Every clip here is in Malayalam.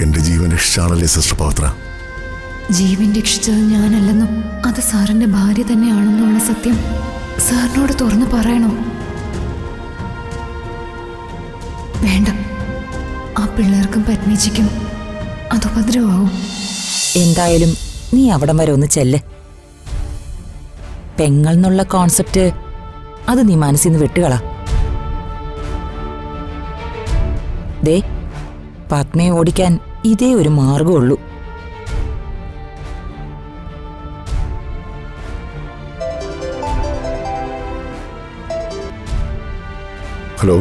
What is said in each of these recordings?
എന്റെ ജീവൻ രക്ഷിച്ചാണല്ലേ സിസ്റ്റർ പവിത്ര. ജീവൻ രക്ഷിച്ചത് ഞാനല്ലെന്നും അത് സാറിന്റെ ഭാര്യ തന്നെയാണെന്നുള്ള സത്യം സാറിനോട് തുറന്നു പറയണോ? വേണ്ട, ആ പിള്ളേർക്കും പത്നിജിക്കും അത് ഉപദ്രവമാവും. എന്തായാലും നീ അവിടം വരെ ഒന്ന് ചെല്ല്. പെങ്ങൾ എന്നുള്ള കോൺസെപ്റ്റ് അത് നീ മനസ്സിൽ നിന്ന് വിട്ടുകളാ. ദേ, പത്മയെ ഓടിക്കാൻ ഇതേ ഒരു മാർഗമുള്ളൂ. ഹലോ,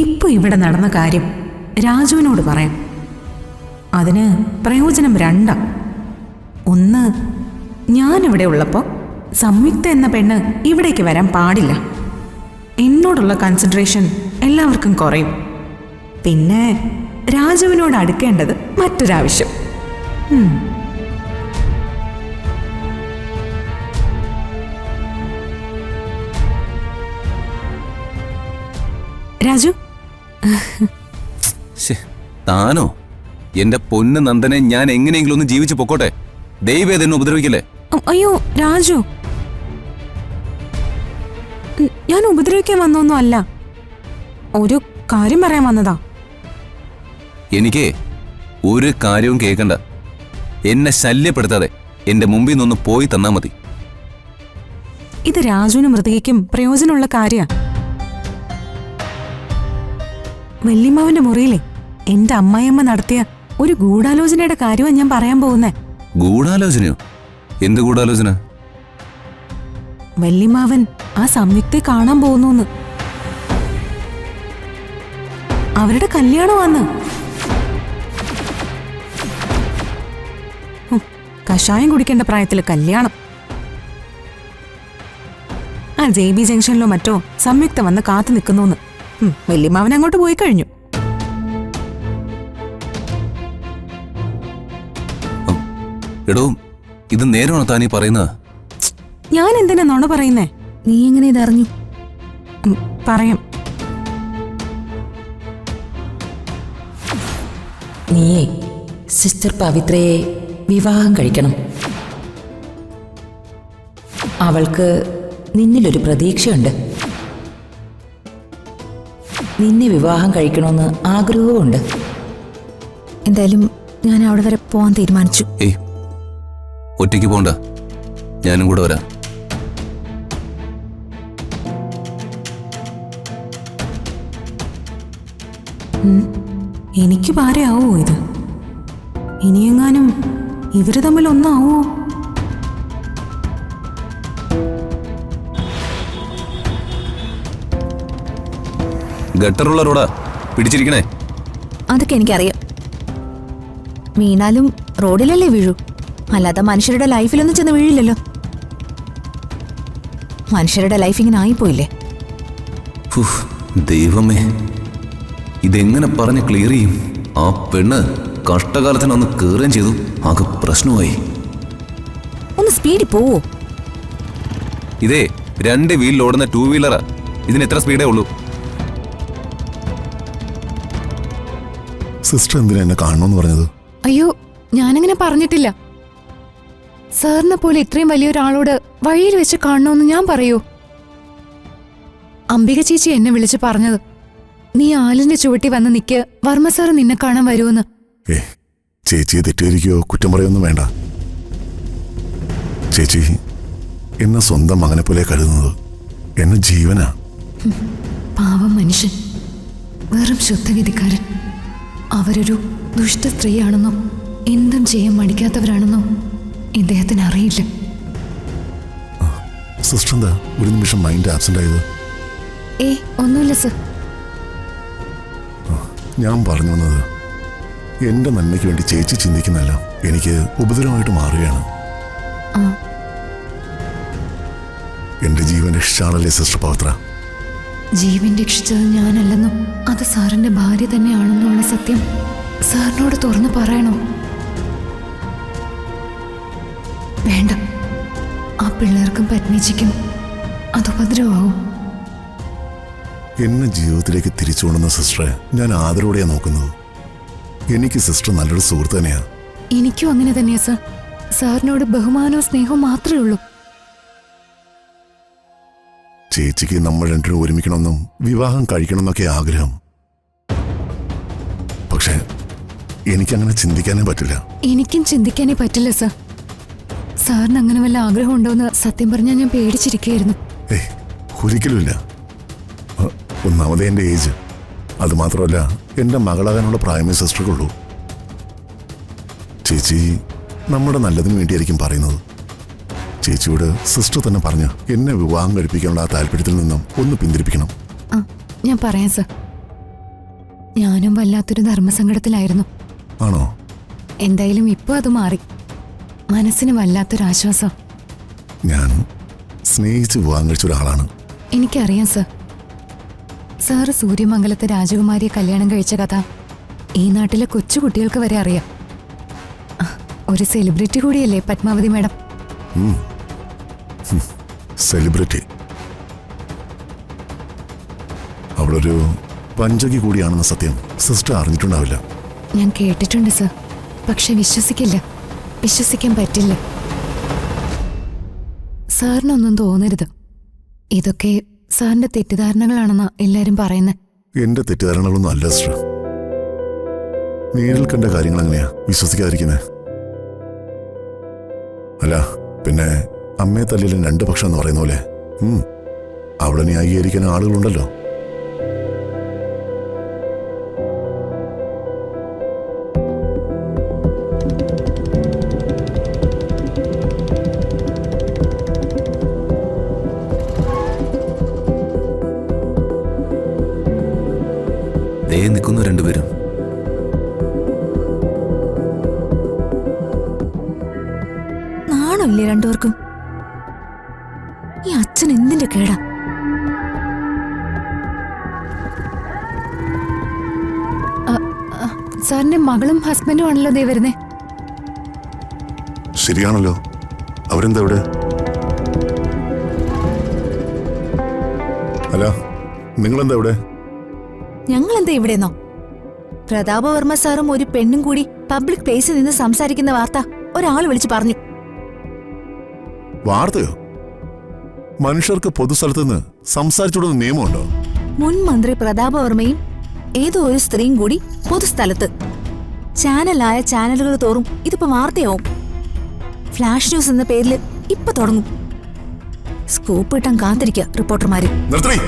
ഇപ്പൊ ഇവിടെ നടന്ന കാര്യം രാജുവിനോട് പറയാം. അതിന് പ്രയോജനം രണ്ടാ. ഒന്ന്, ഞാനിവിടെ ഉള്ളപ്പോൾ സംയുക്ത എന്ന പെണ്ണ് ഇവിടേക്ക് വരാൻ പാടില്ല. എന്നോടുള്ള കൺസിഡറേഷൻ എല്ലാവർക്കും കുറയും. പിന്നെ രാജുവിനോട് അടുക്കേണ്ടത് മറ്റൊരാവശ്യം. രാജു, താനോ? എന്റെ പൊന്ന് നന്ദനെ ഞാൻ എങ്ങനെയെങ്കിലും ഒന്ന് ജീവിച്ചു പൊക്കോട്ടെ. ദൈവം എന്നെ ഉപദ്രവിക്കല്ലേ. അയ്യോ രാജു, ഞാൻ ഉപദ്രവിക്കാൻ വന്നൊന്നും അല്ല. ഒരു കാര്യം പറയാൻ വന്നതാ. എനിക്ക് ഒരു കാര്യവും കേൾക്കണ്ട. എന്നെ ശല്യപ്പെടുത്താതെ എന്റെ മുമ്പിൽ നിന്നൊന്ന് പോയി തന്നാ മതി. ഇത് രാജുവിനും മൃതികയ്ക്കും പ്രയോജനമുള്ള കാര്യ. വല്യമ്മാവിന്റെ മുറിയിലെ എന്റെ അമ്മായിയമ്മ നടത്തിയ ഒരു ഗൂഢാലോചനയുടെ കാര്യമാണ് ഞാൻ പറയാൻ പോകുന്നേ. ഗൂഢാലോചനയോ? എന്ത് ഗൂഢാലോചന? വല്യമ്മാവൻ ആ സംയുക്തയെ കാണാൻ പോകുന്നു. അവരുടെ കല്യാണമാന്ന്. കഷായം കുടിക്കേണ്ട പ്രായത്തില് കല്യാണം. ആ JB ജംഗ്ഷനിലോ മറ്റോ സംയുക്ത വന്ന് കാത്തു നിൽക്കുന്നു. വല്യമ്മാവൻ അങ്ങോട്ട് പോയി കഴിഞ്ഞു. എടോ, ഇത് നേരമാണോ താനീ പറയുന്നത്? ഞാൻ എന്തിനാ നുണ പറയുന്നേ? നീ എങ്ങനെ ഇതറിഞ്ഞു? പറയാം. നീയേ സിസ്റ്റർ പവിത്രയെ വിവാഹം കഴിക്കണം. അവൾക്ക് നിന്നിലൊരു പ്രതീക്ഷയുണ്ട്. നിന്നെ വിവാഹം കഴിക്കണമെന്ന് ആഗ്രഹവുമുണ്ട്. എന്തായാലും ഞാൻ അവിടെ വരെ പോവാൻ തീരുമാനിച്ചു. ഏയ്, ഒറ്റയ്ക്ക് പോണ്ട, ഞാനും കൂടെ വരാം. എനിക്ക് ഭാരയാവോ ഇത്? ഇനിയെങ്ങാനും ഇവര് തമ്മിൽ ഒന്നാവോ? ഗട്ടറുള്ള റോഡാ, പിടിച്ചിരിക്കണേ. അതൊക്കെ എനിക്കറിയാം. വീണാലും റോഡിലല്ലേ വീഴൂ, അല്ലാതെ മനുഷ്യരുടെ ലൈഫിലൊന്നും ചെന്ന് വീഴില്ലല്ലോ. മനുഷ്യരുടെ ലൈഫ് ഇങ്ങനെ ആയിപ്പോയില്ലേ. ദൈവമേ, ഇതെങ്ങനെ പറഞ്ഞ് ക്ലിയർ ചെയ്യും? ആ പെണ്ണ് കഷ്ടകാലത്തിന് ഒന്ന് കേറുകയും ചെയ്തു. ആകെ പ്രശ്നമായി. ഒന്ന് സ്പീഡിൽ പോവോ? ഇതേ 2 വീലിൽ ഓടുന്ന 2 വീലറാ. ഇതിന് എത്ര സ്പീഡേ ഉള്ളൂ. സിസ്റ്റർ എന്തിനാ എന്നെ കാണണമെന്ന് പറഞ്ഞത്? അയ്യോ, ഞാനങ്ങനെ പറഞ്ഞിട്ടില്ല. സാറിനെ പോലെ ഇത്രയും വലിയൊരാളോട് വഴിയിൽ വെച്ച് കാണണമെന്ന് ഞാൻ പറയൂ? അംബിക ചേച്ചി എന്നെ വിളിച്ച് പറഞ്ഞത്, നീ ആലിന്റെ ചുവട്ടി വന്ന് നിക്ക്, വർമ്മ സാറ് നിന്നെ കാണാൻ വരുമെന്ന്. ചേച്ചിയെ തെറ്റിദ്ധരിക്കുകയോ കുറ്റം പറയുകയൊന്നും വേണ്ട. ചേച്ചി എന്നെ സ്വന്തം മകനെ പോലെ കരുതുന്നത് എന്നെ ജീവനാ. പാവം മനുഷ്യൻ, വെറും ശുദ്ധഗതിക്കാരൻ. അവരൊരു ദുഷ്ട സ്ത്രീയാണെന്നോ എന്തും ചെയ്യാൻ മടിക്കാത്തവരാണെന്നോ ഇദ്ദേഹത്തിന് അറിയില്ല. സിസ്റ്റർ എന്താ ഒരു നിമിഷം മൈൻഡ് ആബ്സെന്റ് ആയത്? ഒന്നുമില്ല സർ. ഞാൻ പറഞ്ഞു വന്നത്, എന്റെ നന്മയ്ക്ക് വേണ്ടി ചേച്ചി ചിന്തിക്കുന്നതല്ല എനിക്ക് ഉപദ്രവമായിട്ട് മാറുകയാണ്. എന്റെ ജീവൻ രക്ഷിച്ചാണല്ലേ സിസ്റ്റർ പവിത്ര. ജീവൻ രക്ഷിച്ചത് ഞാനല്ലെന്നും അത് സാറിന്റെ ഭാര്യ തന്നെയാണെന്നുള്ള സത്യം സാറിനോട് തുറന്നു പറയണോ? വേണ്ട, ആ പിള്ളേർക്കും പത്നിജിക്കും അത് ഉപദ്രവമാവും. എന്നെ ജീവിതത്തിലേക്ക് തിരിച്ചു കൊണ്ടുവന്ന സിസ്റ്ററെ ഞാൻ ആദരവോടെയാ നോക്കുന്നത്. എനിക്ക് സിസ്റ്റർ നല്ലൊരു സുഹൃത്ത് തന്നെയാ. എനിക്കും അങ്ങനെ തന്നെയാ സർ. സാറിനോട് ബഹുമാനവും സ്നേഹവും മാത്രമേ ഉള്ളൂ. ചേച്ചിക്ക് നമ്മൾ രണ്ടിനും ഒരുമിക്കണമെന്നും വിവാഹം കഴിക്കണമെന്നൊക്കെ ആഗ്രഹം. പക്ഷെ എനിക്കങ്ങനെ ചിന്തിക്കാനേ പറ്റില്ല. എനിക്കും ചിന്തിക്കാനേ പറ്റില്ല സർ. സാറിന് അങ്ങനെ വല്ല ആഗ്രഹം ഉണ്ടോയെന്ന് സത്യം പറഞ്ഞാൽ ഞാൻ പേടിച്ചിരിക്കുകയായിരുന്നു. ഏയ്, ഒരിക്കലുമില്ല. ഒന്നാമതേ എൻ്റെ ഏജ്, അതുമാത്രമല്ല എൻ്റെ മകളാകാനുള്ള പ്രായമേ സിസ്റ്റർക്കുള്ളൂ. ചേച്ചി നമ്മുടെ നല്ലതിന് വേണ്ടിയായിരിക്കും പറയുന്നത്. ചേച്ചിയോട് സിസ്റ്റർ തന്നെ പറഞ്ഞ് എന്നെ വിവാഹം കഴിപ്പിക്കാനുള്ള ആ താല്പര്യത്തിൽ നിന്നും ഒന്ന് പിന്തിരിപ്പിക്കണം. ആ, ഞാൻ പറയാം സർ. ഞാനും വല്ലാത്തൊരു ധർമ്മസങ്കടത്തിലായിരുന്നു. ആണോ? എന്തായാലും ഇപ്പോൾ അത് മാറി. മനസ്സിന് വല്ലാത്തൊരാശ്വാസം. ഞാൻ സ്നേഹിച്ച് വിവാഹം കഴിച്ച ഒരാളാണ്. എനിക്കറിയാം സർ. സാറ് സൂര്യമംഗലത്തെ രാജകുമാരിയെ കല്യാണം കഴിച്ച കഥ ഈ നാട്ടിലെ കൊച്ചുകുട്ടികൾക്ക് വരെ അറിയാം. ഒരു സെലിബ്രിറ്റി കൂടിയല്ലേ പത്മാവതി മാഡം? സെലിബ്രിറ്റി. അവളൊരു പഞ്ചകി കൂടിയാണെന്ന സത്യം സിസ്റ്റർ അറിഞ്ഞിട്ടുണ്ടാവില്ല. ഞാൻ കേട്ടിട്ടുണ്ട് സർ. പക്ഷെ വിശ്വസിക്കില്ല, വിശ്വസിക്കാൻ പറ്റില്ല. സാറിനൊന്നും തോന്നരുത്. ഇതൊക്കെ സാറിന്റെ തെറ്റിദ്ധാരണകളാണെന്നാ എല്ലാരും പറയുന്നത്. എന്റെ തെറ്റിദ്ധാരണകളൊന്നും അല്ല സിസ്റ്റർ. നേരിൽ കണ്ട കാര്യങ്ങൾ എങ്ങനെയാ വിശ്വസിക്കാതിരിക്കുന്നത്? അല്ല പിന്നെ അമ്മയെ തല്ലിലും രണ്ടു പക്ഷം എന്ന് പറയുന്ന പോലെ അവിടെ ന്യായീകരിക്കുന്ന ആളുകളുണ്ടല്ലോ. ദേ നിൽക്കുന്നു രണ്ടുപേരും. നാണമില്ലേ രണ്ടുപേർക്കും? ഈ അച്ഛൻ എന്തിന്റെ കേടാ? സാറിന്റെ മകളും ഹസ്ബൻഡും ആണല്ലോ ദേ വരുന്നേ. ശരിയാണല്ലോ. അവരെന്താ ഇവിടെ? അല്ല, നിങ്ങളെന്താ ഇവിടെ? ഞങ്ങൾ എന്താ ഇവിടെന്നോ? പ്രതാപവർമ്മ സാറും ഒരു പെണ്ണും കൂടി പബ്ലിക് പ്ലേസിൽ നിന്ന് സംസാരിക്കുന്ന വാർത്ത ഒരാൾ വിളിച്ചു പറഞ്ഞു. വാർത്തയോ? മനുഷ്യർക്ക് പൊതുസ്ഥലത്ത് നിന്ന് സംസാരിച്ചുകൊടുന്ന നിയമമുണ്ടോ? മുൻ മന്ത്രി പ്രതാപവർമ്മയും ഏതോ ഒരു സ്ത്രീയും കൂടി പൊതുസ്ഥലത്ത്. ചാനലായ ചാനലുകൾ തോറും ഇതിപ്പോ വാർത്തയാവും. ഫ്ലാഷ് ന്യൂസ് എന്ന പേരിൽ ഇപ്പൊ തുടങ്ങും. സ്കൂപ്പ് കിട്ടാൻ കാത്തിരിക്കുക റിപ്പോർട്ടർമാര്. നിർത്തണേ.